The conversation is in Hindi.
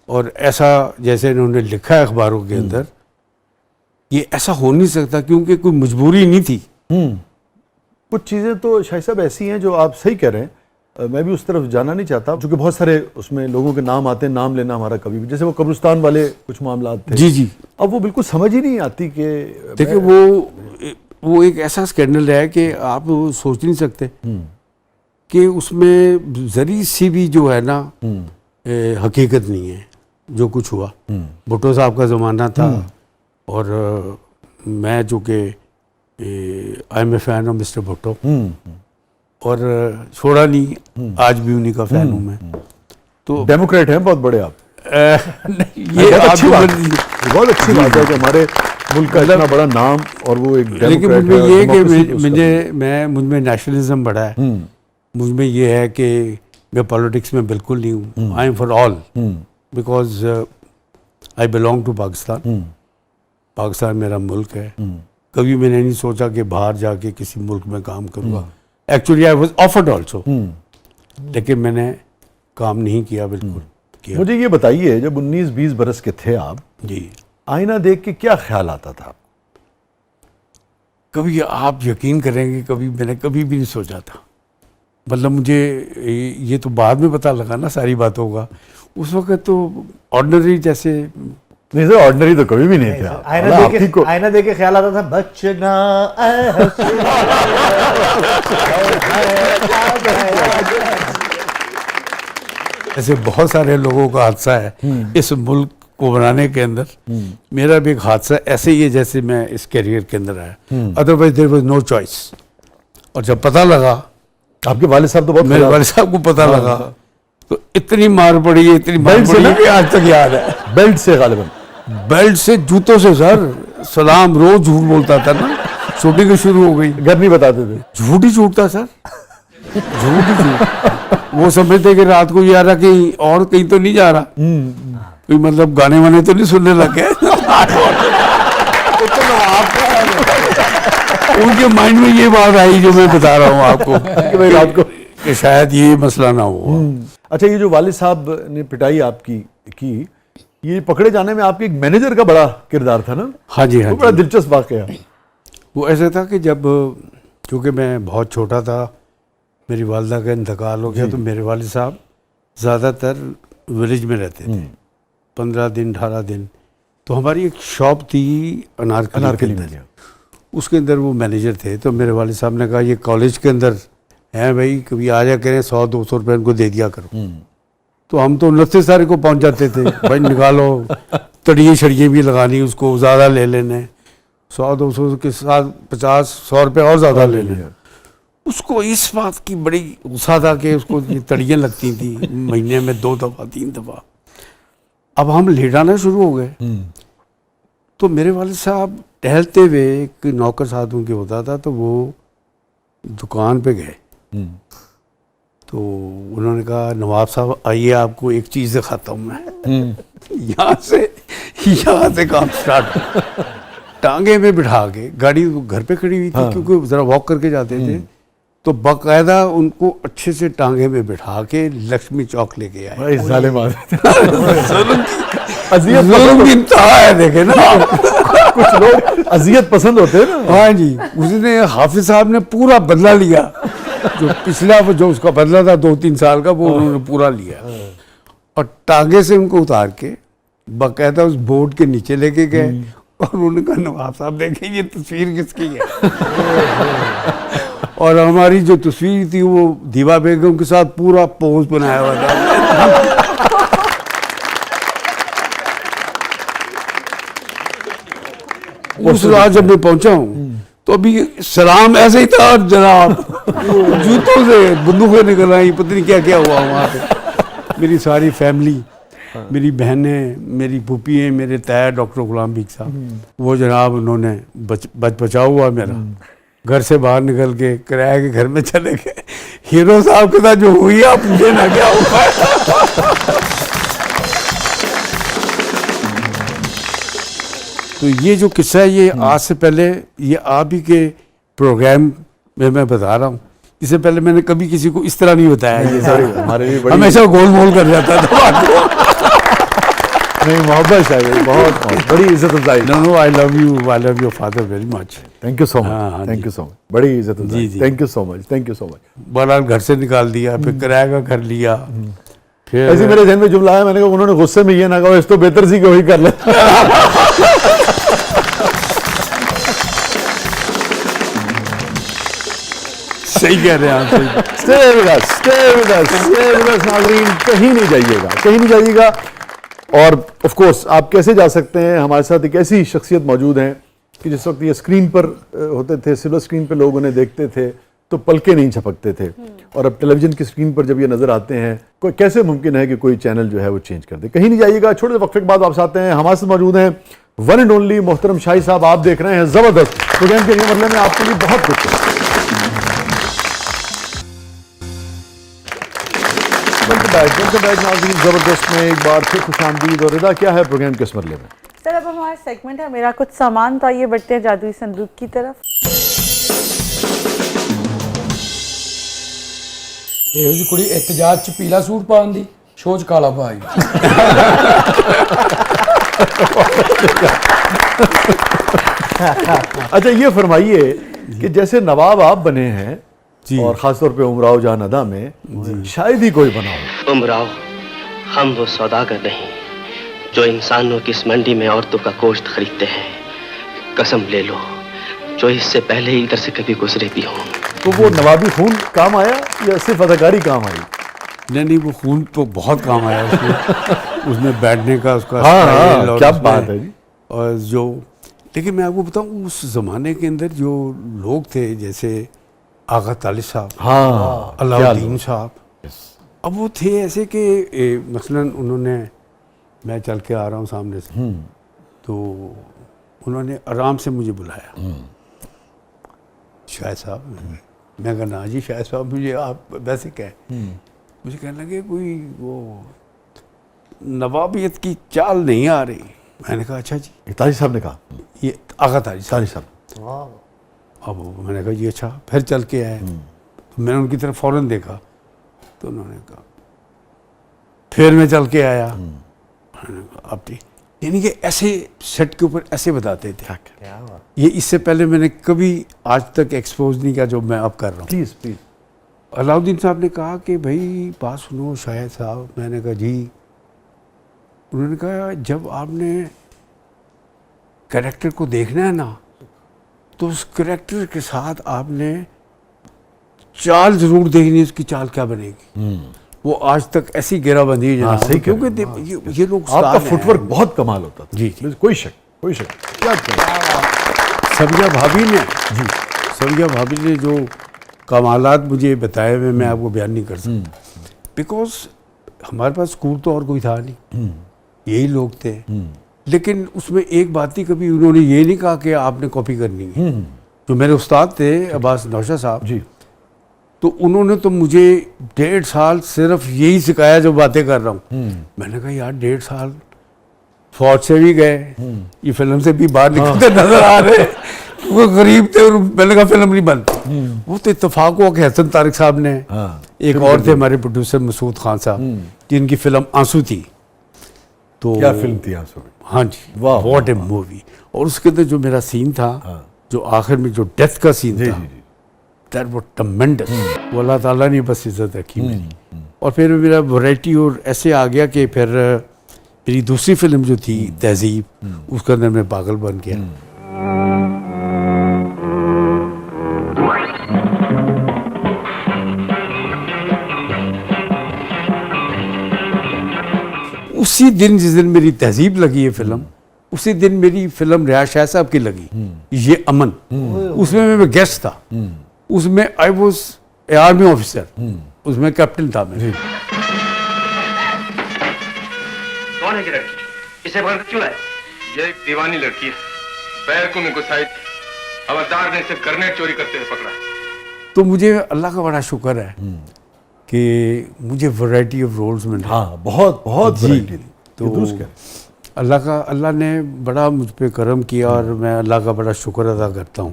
और ऐसा जैसे इन्होंने लिखा है अखबारों के अंदर, ये ऐसा हो नहीं सकता क्योंकि कोई मजबूरी नहीं थी। कुछ चीज़ें तो शाही साहब ऐसी हैं जो आप सही कह रहे हैं, मैं भी उस तरफ जाना नहीं चाहता, क्योंकि बहुत सारे उसमें लोगों के नाम आते हैं, नाम लेना हमारा कभी भी, जैसे वो कब्रिस्तान वाले कुछ मामला थे। जी जी। अब वो बिल्कुल समझ ही नहीं आती कि देखिए वो एक ऐसा स्कैंडल है कि आप सोच नहीं सकते कि उसमें जरी सी भी जो है ना हकीकत नहीं है जो कुछ हुआ। भुट्टो साहब का ज़माना था और मैं जो कि I am a fan of mister Bhutto और छोड़ा नहीं, आज भी उन्हीं का फैन हूँ मैं। तो डेमोक्रेट हैं बहुत बड़े आप। ये बहुत अच्छी बात है कि हमारे मुल्क का इतना बड़ा नाम और वो एक लेकिन मुझमें ये कि मुझ में नेशनलिज्म बड़ा है। मुझ में ये है कि मैं पॉलिटिक्स में बिल्कुल नहीं हूँ। I am for all because I belong to Pakistan. Pakistan मेरा मुल्क है। कभी मैंने नहीं सोचा कि बाहर जाके किसी मुल्क में काम करूँगा। Actually I was offered also, लेकिन मैंने काम नहीं किया, बिल्कुल किया। मुझे ये बताइए, जब 19-20 बरस के थे आप जी, आईना देख के क्या ख्याल आता था? कभी आप यकीन करेंगे कभी मैंने कभी भी नहीं सोचा था। मतलब मुझे ये तो बाद में पता लगा ना सारी बातों का। उस वक्त तो ऑर्डिनरी जैसे नहीं सर, ऑर्डिनरी तो कभी भी नहीं थे आप। आईना देख के ख्याल आता था बचना ऐसे बहुत सारे लोगों का हादसा है इस मुल्क को बनाने के अंदर। मेरा भी एक हादसा ऐसे ही है जैसे मैं इस कैरियर के अंदर आया। Otherwise there was no choice. और जब पता लगा, आपके वालिद साहब तो बहुत, मेरे वालिद साहब को पता लगा तो इतनी मार पड़ी है, इतनी मार पड़ी कि आज तक याद है। बेल्ट से गालिबन, बेल्ट से, जूतों से सर। सलाम रोज झूठ बोलता था ना, शूटिंग शुरू हो गई, घर नहीं बताते थे, झूठ ही झूठ था सर, झूठ ही झूठ। वो समझते कि रात को ये आ रहा कहीं और कहीं तो नहीं जा रहा, कोई मतलब गाने वाने तो नहीं सुनने लग गए। उनके माइंड में ये बात आई जो मैं बता रहा हूँ आपको कि भाई रात को कि शायद ये मसला ना हो। अच्छा, ये जो वालिद साहब ने पिटाई आपकी की, ये पकड़े जाने में आपके एक मैनेजर का बड़ा किरदार था ना? हाँ जी, हाँ, बड़ा दिलचस्प वाकया। वो ऐसा था कि जब, क्योंकि मैं बहुत छोटा था, मेरी वालिदा का इंतकाल हो गया, तो मेरे वालिद साहब ज़्यादातर विलेज में रहते थे, 15 दिन 18 दिन। तो हमारी एक शॉप थी अनारकली में, उसके अंदर वो मैनेजर थे। तो मेरे वालिद साहब ने कहा ये कॉलेज के अंदर हैं भाई, कभी आ जा करें, 100-200 रुपये उनको दे दिया करो। तो हम तो 29 तारीख को पहुंच जाते थे, भाई निकालो, तड़िए छड़िए भी लगानी, उसको ज़्यादा ले लेने, 100-200 के साथ 50-100 रुपये और ज़्यादा ले लेने। उसको इस बात की बड़ी गुस्सा था कि उसको तड़ियाँ लगती थी महीने में 2 दफ़ा 3 दफ़ा। अब हम लेट आना शुरू हो गए। तो मेरे वालिद साहब टहलते हुए, एक नौकर साथ उनके होता था, तो वो दुकान पे गए। तो उन्होंने कहा नवाब साहब आइए, आपको एक चीज़ दिखाता हूँ मैं। यहाँ से काम स्टार्ट। टांगे में बिठा के, गाड़ी घर पे खड़ी हुई थी क्योंकि ज़रा वॉक करके जाते थे, तो बाकायदा उनको अच्छे से टांगे में बिठा के लक्ष्मी चौक लेके आए। इंतहा है, देखे ना। कुछ लोग अजियत पसंद होते हैं ना। हाँ जी, उसने हाफिज साहब ने पूरा बदला लिया, जो पिछला जो उसका बदला था 2-3 साल का, वो उन्होंने पूरा लिया और टांगे से उनको उतार के बाकायदा उस बोर्ड के नीचे लेके गए। और उन्होंने कहा नवाब साहब देखिए ये तस्वीर किसकी है। और हमारी जो तस्वीर थी वो दीवा बेगम के साथ पूरा पोज बनाया हुआ था। उस रात जब मैं पहुंचा हूँ तो अभी सलाम ऐसे ही था, जनाब जूतों से बंदूकें निकल आई, पता नहीं क्या क्या हुआ वहाँ पे। मेरी सारी फैमिली, मेरी बहनें, मेरी फूफी हैं, मेरे ताया डॉक्टर गुलाम बीक साहब, वो जनाब उन्होंने बचाव हुआ मेरा। घर से बाहर निकल के किराए के घर में चले गए। हीरो साहब के साथ जो हुई आप पूछे ना क्या हुआ। तो ये जो किस्सा है ये आज से पहले, ये आप ही के प्रोग्राम में मैं बता रहा हूँ। इससे पहले मैंने कभी किसी को इस तरह नहीं बताया। ये सारे हमेशा गोल मोल कर जाता था। नहीं, मोहब्बत चाहिए, बहुत बड़ी इज्जत अफजाई। No I love your father very much. Thank you so हाँ, much, thank you so much, बड़ी इज्जत अफजाई। जी। Thank you so much, thank you so much. बहरहाल घर से निकाल दिया, फिर किराए का घर लिया, फिर ऐसे मेरे जहन में जुमला है, मैंने कहा उन्होंने गुस्से में ये ना कहा, इस तो बेहतर सी कोई कर ले। सही कह रहे हैं आप, सही। Stay with us, stay with us, stay with us, नाज़रीन, कहीं नहीं जाइएगा, कहीं नहीं जाइएगा। और ऑफ कोर्स आप कैसे जा सकते हैं, हमारे साथ एक ऐसी शख्सियत मौजूद हैं कि जिस वक्त ये स्क्रीन पर होते थे, सिल्वर स्क्रीन पर लोग उन्हें देखते थे तो पलके नहीं झपकते थे, और अब टेलीविजन की स्क्रीन पर जब ये नजर आते हैं, कोई कैसे मुमकिन है कि कोई चैनल जो है वो चेंज कर दे। कहीं नहीं जाइएगा, छोटे से वक्फे के बाद वापस आते हैं। हमारे साथ मौजूद हैं वन एंड ओनली मोहतरम शाही साहब। आप देख रहे हैं जबरदस्त प्रोग्राम के लिए, मतलब में आपके लिए बहुत कुछ है। वेलकम बैक नाज़रीन, जबरदस्त में एक बार फिर खुशामदीद। और रिदा, क्या है प्रोग्राम किस मरले में? सर अब हमारा सेगमेंट है मेरा कुछ सामान, तो आइए बढ़ते हैं जादुई संदूक की तरफ। ਇਹੋ ਜਿਹੀ ਕੁੜੀ ਇਤਜਾਜ ਚ ਪੀਲਾ ਸੂਟ ਪਾਉਣ ਦੀ, ਸ਼ੋਅ ਚ ਕਾਲਾ ਪਾ ਆਈ। अच्छा, ये फरमाइए कि जैसे नवाब आप बने हैं जी। और खासतौर पे उमराव जान अदा में शायद ही कोई बना हो। उमराव, हम वो सौदागर नहीं जो इंसानों की इस मंडी में औरतों का गोश्त खरीदते हैं। कसम ले लो, जो इससे पहले ही इधर से कभी गुजरे भी हों। तो वो नवाबी खून काम आया या सिर्फ अदाकारी काम आई? नहीं, वो खून तो बहुत काम आया उसमें। उसमें बैठने का उसका हाँ, स्टाइल, और क्या उसमें- बात है जी। और जो, लेकिन मैं आपको बताऊं उस जमाने के अंदर जो लोग थे, जैसे आगा तालिब साहब, हाँ, अलाउद्दीन साहब, अब वो थे ऐसे कि मसलन उन्होंने, मैं चल के आ रहा हूँ सामने से, तो उन्होंने आराम से मुझे बुलाया, शायद साहब। मैं कहा ना जी शायद साहब, मुझे आप वैसे कहें। मुझे कहने लगे कोई वो नवाबियत की चाल नहीं आ रही। मैंने कहा अच्छा जी। ताजी साहब ने कहा, ये आगा ताजी साहब। ताजी साहब, अब मैंने कहा जी अच्छा। फिर चल के आए, तो मैंने उनकी तरफ फ़ौरन देखा, तो उन्होंने कहा, फिर मैं चल के आया, मैंने कहा अब ठीक। यानी कि ऐसे सेट के ऊपर ऐसे बताते थे। ये इससे पहले मैंने कभी आज तक एक्सपोज नहीं किया जो मैं अब कर रहा हूँ। Please please. अलाउद्दीन साहब ने कहा कि भाई बात सुनो शायद साहब। मैंने कहा जी। उन्होंने कहा जब आपने कैरेक्टर को देखना है ना, तो उस कैरेक्टर के साथ आपने चाल जरूर देखनी है, उसकी चाल क्या बनेगी। वो आज तक ऐसी घेराबंदी है हाँ, जनाब, सही कह क्योंकि रहे ये लोग आपका उस्ताद हैं। फुटवर्क बहुत कमाल होता था। जी। कोई शक, कोई शक। क्या सबिया भाभी ने जी, सबिया भाभी ने जो कमालात मुझे बताए हुए मैं आपको बयान नहीं कर सकता, बिकॉज हमारे पास स्कूल तो और कोई था नहीं, यही लोग थे। लेकिन उसमें एक बात ही कभी उन्होंने ये नहीं कहा कि आपने कॉपी करनी है। जो मेरे उस्ताद थे अब्बास नौशा साहब जी, तो उन्होंने तो मुझे 1.5 साल सिर्फ यही सिखाया जो बातें कर रहा हूँ। मैंने कहा यार 1.5 साल फौज से भी गए, ये फिल्म से भी बाहर निकलते नजर आ रहे, वो गरीब थे और मैंने कहा फिल्म नहीं बनती। वो तो इत्तेफाक हुआ कि हसन तारिक साहब ने, एक और थे हमारे प्रोड्यूसर मसूद खान साहब, जिनकी फिल्म आंसू थी। तो क्या फिल्म थी आंसू? हाँ जी, वाह, व्हाट ए मूवी। और उसके अंदर जो मेरा सीन था, जो आखिर में जो डेथ का सीन था, दैट वाज ट्रेमेंडस। वो अल्लाह ताला ने बस इज्जत रखी मेरी। और फिर मेरा वैरायटी और ऐसे आ गया कि फिर मेरी दूसरी फिल्म जो थी तहजीब, उसके अंदर मैं पागल बन गया। उसी दिन जिस दिन मेरी तहजीब लगी है फिल्म, उसी दिन मेरी फिल्म रियाज शाह साहब की लगी, ये अमन। उसमें मैं गेस्ट था, उसमें I was a army officer, उसमें कैप्टन था मैं। कौन है ये लड़की? इसे पकड़ क्यों लाए? ये एक दीवानी लड़की है, पैर को में घुसाई थी, हवलदार ने इसे ग्रेनेड चोरी करते हुए पकड़ा। तो मुझे अल्लाह का बड़ा शुक्र है कि मुझे वैरायटी ऑफ रोल्स मिले। हाँ, बहुत बहुत जी, वैरायटी थी। तो ये दुरुस्त कह रहे हैं। अल्लाह ने बड़ा मुझ पे करम किया और मैं अल्लाह का बड़ा शुक्र अदा करता हूँ।